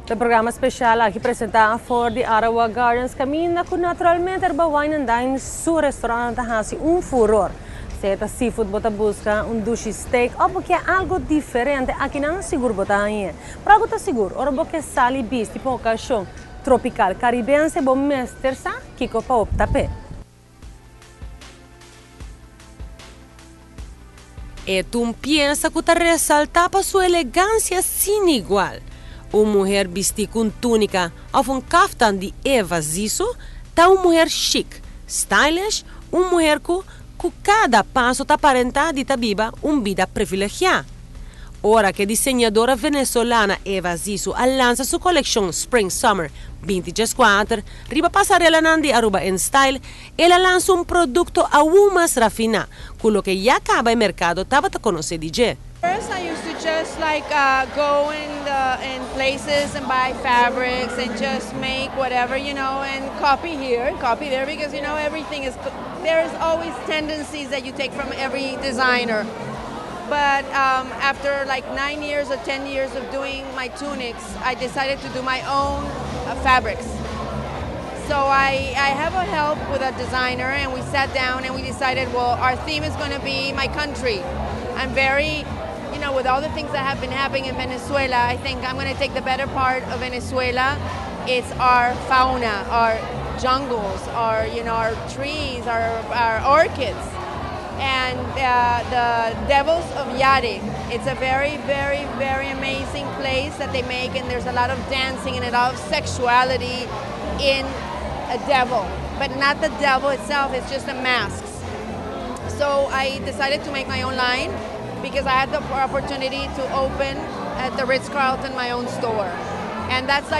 O programa especial aqui apresentado for de Arawa Gardens caminha com naturalmente erba wine and dine su restaurante hasi furor. Seta seafood bota busca dushi steak ou porque é algo diferente aqui não seguro bota aí. Para bota seguro, ora porque sali bis tipo cachorro tropical caribense bom mestre sa kiko pa opta pe. E tu piensa que te resalta para sua elegância sem igual. Uma mulher vestida com túnica ou kaftan de Eva Zissu, tá uma mulher chic, stylish, uma mulher que cada passo tá aparenta de viva uma vida privilegiada. Ora que a diseñadora venezolana Eva Zissu lança sua coleção Spring Summer 2024, riba passarela nandi aruba en style, ela lança produto aún mais refinado, com lo que já acaba em mercado tava a conhecer DJ. First, I used to just go in places and buy fabrics and just make whatever, and copy here and copy there because, everything there's always tendencies that you take from every designer. But after 9 years or 10 years of doing my tunics, I decided to do my own fabrics. So I have a help with a designer and we sat down and we decided, well, our theme is going to be my country. I'm very, with all the things that have been happening in Venezuela, I think I'm going to take the better part of Venezuela. It's our fauna, our jungles, our trees, our orchids. And the Devils of Yare. It's a very, very, very amazing place that they make, and there's a lot of dancing and a lot of sexuality in a devil, but not the devil itself, it's just the masks. So I decided to make my own line because I had the opportunity to open at the Ritz-Carlton my own store. And that's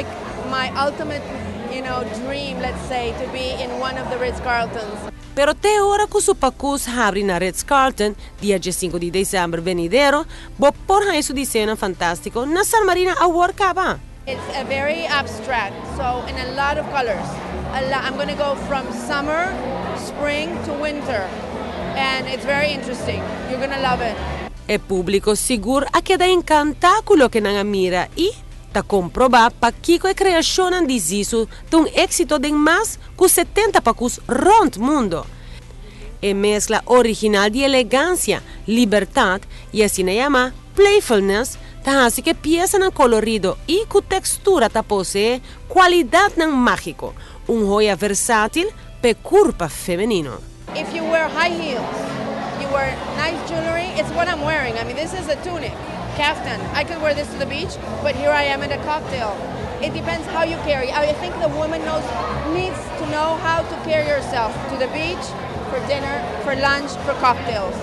my ultimate, dream, let's say, to be in one of the Ritz-Carltons. Pero te ora que su pacus abre na Ritz-Carlton, dia 5 de dezembro venidero, bo porra isso diseño fantástico na San Marina Award Caba. It's a very abstract, so in a lot of colors. I'm going to go from summer, spring to winter, and it's very interesting. You're going to love it. E público seguro a queda encantáculo que não mira e ta comprobar pa Kiko e criação de Zissu de éxito de mais que 70 pacus rond mundo. E mescla original de elegância, liberdade e assim se chama playfulness, ta assim que pieza nan colorido e com textura ta possui qualidade nan mágico, joia versátil pe corpo feminino. If you wear high heels, you wear nice jewelry, it's what I'm wearing. I mean, this is a tunic. Kaftan. I could wear this to the beach, but here I am at a cocktail. It depends how you carry. I think the woman needs to know how to carry herself to the beach, for dinner, for lunch, for cocktails.